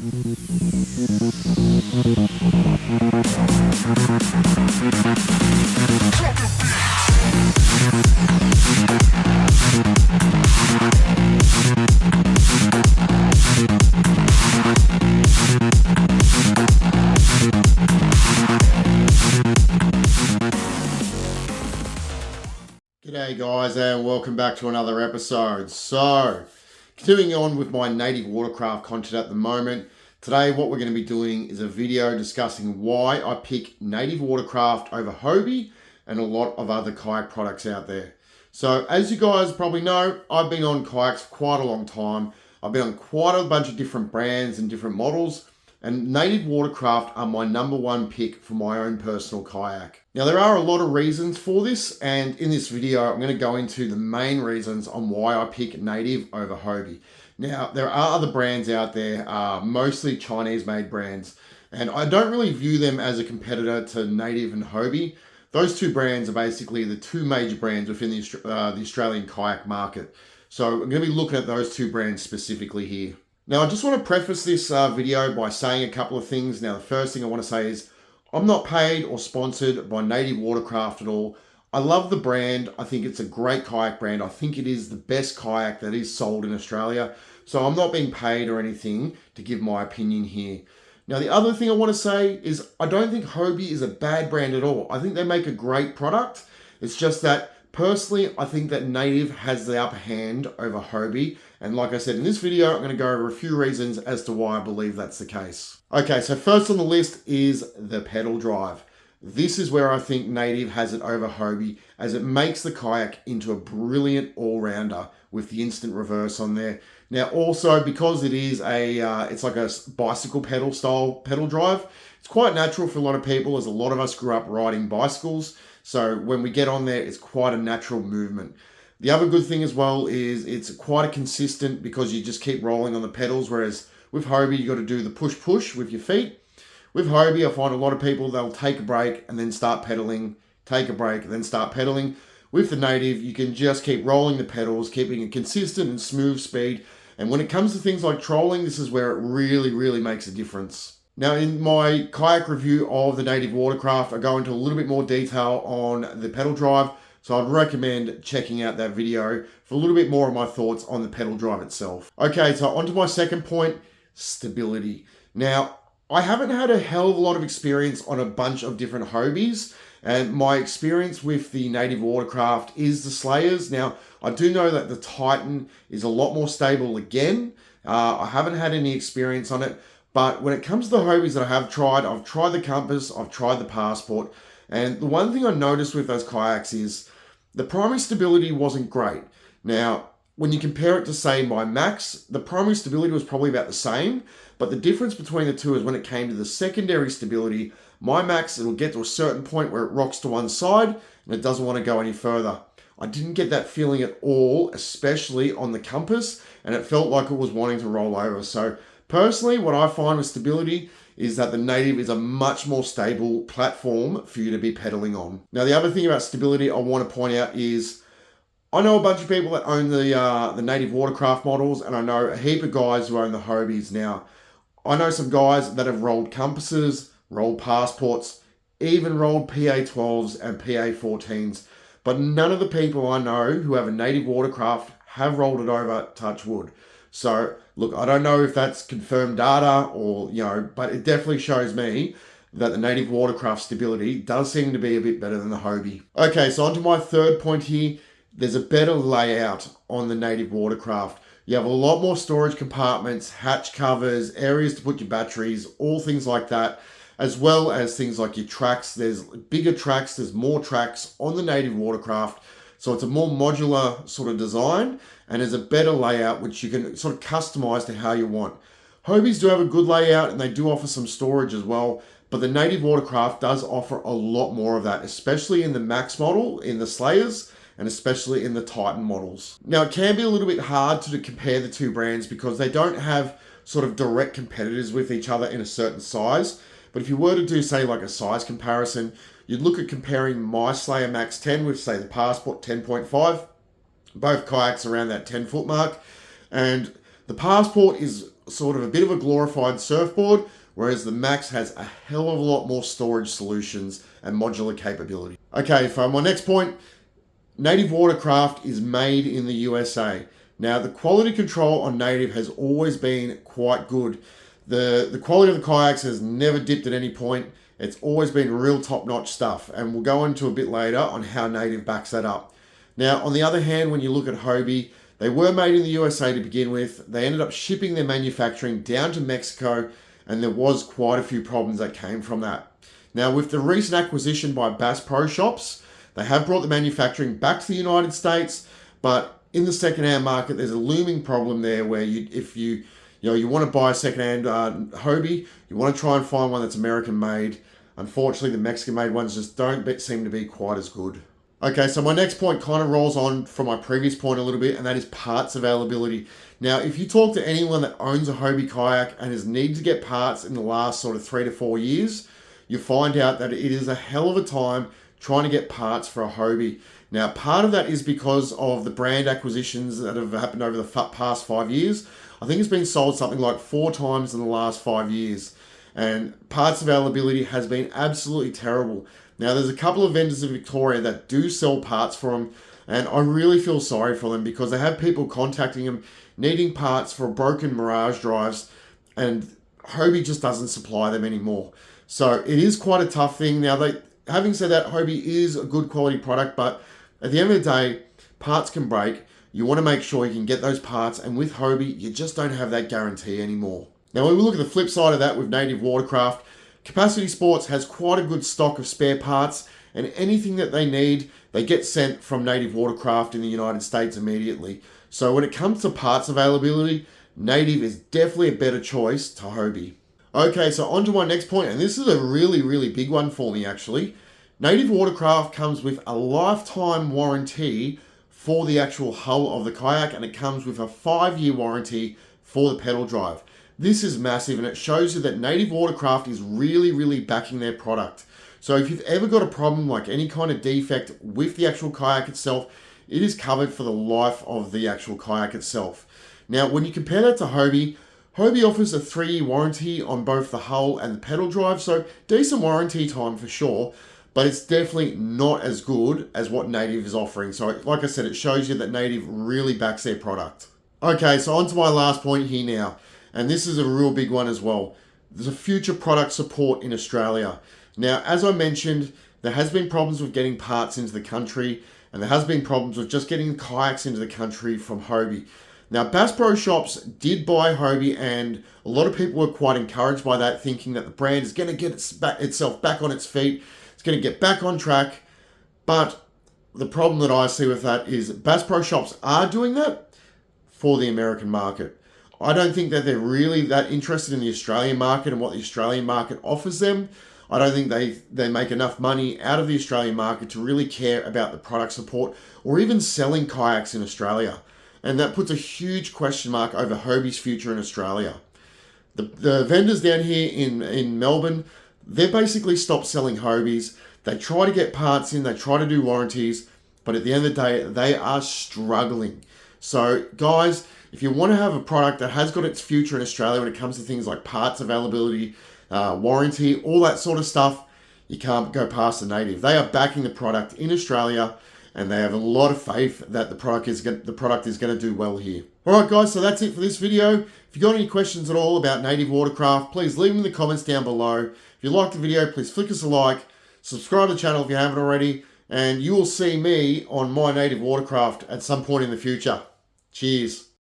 G'day guys, and welcome back to another episode. So, continuing on with my Native Watercraft content at the moment, today what we're going to be doing is a video discussing why I pick Native Watercraft over Hobie and a lot of other kayak products out there. So, as you guys probably know, I've been on kayaks for quite a long time. I've been on quite a bunch of different brands and different models, and Native Watercraft are my number one pick for my own personal kayak. Now, there are a lot of reasons for this, and in this video, I'm going to go into the main reasons on why I pick Native over Hobie. Now, there are other brands out there, mostly Chinese-made brands, and I don't really view them as a competitor to Native and Hobie. Those two brands are basically the two major brands within the Australian kayak market. So I'm going to be looking at those two brands specifically here. Now, I just want to preface this video by saying a couple of things. Now, the first thing I want to say is I'm not paid or sponsored by Native Watercraft at all. I love the brand. I think it's a great kayak brand. I think it is the best kayak that is sold in Australia. So I'm not being paid or anything to give my opinion here. Now, the other thing I want to say is I don't think Hobie is a bad brand at all. I think they make a great product. It's just that personally, I think that Native has the upper hand over Hobie. And like I said, in this video, I'm going to go over a few reasons as to why I believe that's the case. Okay, so first on the list is the pedal drive. This is where I think Native has it over Hobie, as it makes the kayak into a brilliant all-rounder with the instant reverse on there. Now, also, because it is it's like a bicycle pedal style pedal drive, it's quite natural for a lot of people, as a lot of us grew up riding bicycles. So when we get on there, it's quite a natural movement. The other good thing as well is it's quite a consistent, because you just keep rolling on the pedals, whereas with Hobie, you got to do the push-push with your feet. With Hobie, I find a lot of people, they'll take a break and then start pedaling, take a break and then start pedaling. With the Native, you can just keep rolling the pedals, keeping a consistent and smooth speed. And when it comes to things like trolling, this is where it really, really makes a difference. Now, in my kayak review of the Native Watercraft, I go into a little bit more detail on the pedal drive. So I'd recommend checking out that video for a little bit more of my thoughts on the pedal drive itself. Okay, so on to my second point, stability. Now, I haven't had a hell of a lot of experience on a bunch of different Hobies, and my experience with the Native Watercraft is the Slayers. Now, I do know that the Titan is a lot more stable again. I haven't had any experience on it, but when it comes to the Hobies that I have tried, I've tried the Compass, I've tried the Passport, and the one thing I noticed with those kayaks is the primary stability wasn't great. Now, when you compare it to, say, my Max, the primary stability was probably about the same, but the difference between the two is when it came to the secondary stability, my Max, it'll get to a certain point where it rocks to one side and it doesn't want to go any further. I didn't get that feeling at all, especially on the Compass, and it felt like it was wanting to roll over. So personally, what I find with stability is that the Native is a much more stable platform for you to be pedaling on. Now, the other thing about stability I want to point out is I know a bunch of people that own the Native Watercraft models, and I know a heap of guys who own the Hobies. Now, I know some guys that have rolled Compasses, rolled Passports, even rolled PA12s and PA14s, but none of the people I know who have a Native Watercraft have rolled it over, touch wood. So, look, I don't know if that's confirmed data or, but it definitely shows me that the Native Watercraft stability does seem to be a bit better than the Hobie. Okay, so on to my third point here. There's a better layout on the Native Watercraft. You have a lot more storage compartments, hatch covers, areas to put your batteries, all things like that, as well as things like your tracks. There's bigger tracks, there's more tracks on the Native Watercraft. So it's a more modular sort of design, and there's a better layout which you can sort of customize to how you want. Hobies do have a good layout, and they do offer some storage as well, but the Native Watercraft does offer a lot more of that, especially in the Max model, in the Slayers, and especially in the Titan models. Now, it can be a little bit hard to compare the two brands because they don't have sort of direct competitors with each other in a certain size. But if you were to do, say, like a size comparison, you'd look at comparing my Slayer Max 10 with, say, the Passport 10.5. Both kayaks around that 10-foot mark. And the Passport is sort of a bit of a glorified surfboard, whereas the Max has a hell of a lot more storage solutions and modular capability. Okay, for my next point, Native Watercraft is made in the USA. Now, the quality control on Native has always been quite good. The quality of the kayaks has never dipped at any point. It's always been real top-notch stuff, and we'll go into a bit later on how Native backs that up. Now, on the other hand, when you look at Hobie, they were made in the USA to begin with. They ended up shipping their manufacturing down to Mexico, and there was quite a few problems that came from that. Now, with the recent acquisition by Bass Pro Shops, they have brought the manufacturing back to the United States, but in the second-hand market, there's a looming problem there where if you want to buy a second-hand Hobie, you want to try and find one that's American-made. Unfortunately, the Mexican-made ones just don't seem to be quite as good. Okay, so my next point kind of rolls on from my previous point a little bit, and that is parts availability. Now, if you talk to anyone that owns a Hobie kayak and has needed to get parts in the last sort of 3 to 4 years, you find out that it is a hell of a time trying to get parts for a Hobie. Now, part of that is because of the brand acquisitions that have happened over the past 5 years. I think it's been sold something like 4 times in the last 5 years. And parts availability has been absolutely terrible. Now, there's a couple of vendors in Victoria that do sell parts for them, and I really feel sorry for them because they have people contacting them needing parts for broken MirageDrives, and Hobie just doesn't supply them anymore. So it is quite a tough thing. Now, having said that, Hobie is a good quality product, but at the end of the day, parts can break. You want to make sure you can get those parts, and with Hobie, you just don't have that guarantee anymore. Now, when we look at the flip side of that with Native Watercraft, Capacity Sports has quite a good stock of spare parts, and anything that they need, they get sent from Native Watercraft in the United States immediately. So when it comes to parts availability, Native is definitely a better choice to Hobie. Okay, so on to my next point, and this is a really, really big one for me actually. Native Watercraft comes with a lifetime warranty for the actual hull of the kayak, and it comes with a 5-year warranty for the pedal drive. This is massive, and it shows you that Native Watercraft is really, really backing their product. So if you've ever got a problem like any kind of defect with the actual kayak itself, it is covered for the life of the actual kayak itself. Now, when you compare that to Hobie, Hobie offers a 3-year warranty on both the hull and the pedal drive, so decent warranty time for sure, but it's definitely not as good as what Native is offering. So like I said, it shows you that Native really backs their product. Okay, so on to my last point here now. And this is a real big one as well. There's a future product support in Australia. Now, as I mentioned, there has been problems with getting parts into the country, and there has been problems with just getting kayaks into the country from Hobie. Now, Bass Pro Shops did buy Hobie, and a lot of people were quite encouraged by that, thinking that the brand is going to get itself back on its feet. It's going to get back on track. But the problem that I see with that is Bass Pro Shops are doing that for the American market. I don't think that they're really that interested in the Australian market and what the Australian market offers them. I don't think they make enough money out of the Australian market to really care about the product support or even selling kayaks in Australia. And that puts a huge question mark over Hobie's future in Australia. The vendors down here in Melbourne, they basically stopped selling Hobies. They try to get parts in, they try to do warranties, but at the end of the day, they are struggling. So guys, if you want to have a product that has got its future in Australia when it comes to things like parts availability, warranty, all that sort of stuff, you can't go past the Native. They are backing the product in Australia, and they have a lot of faith that the product is going to do well here. All right, guys, so that's it for this video. If you got any questions at all about Native Watercraft, please leave them in the comments down below. If you liked the video, please flick us a like, subscribe to the channel if you haven't already, and you will see me on my Native Watercraft at some point in the future. Cheers.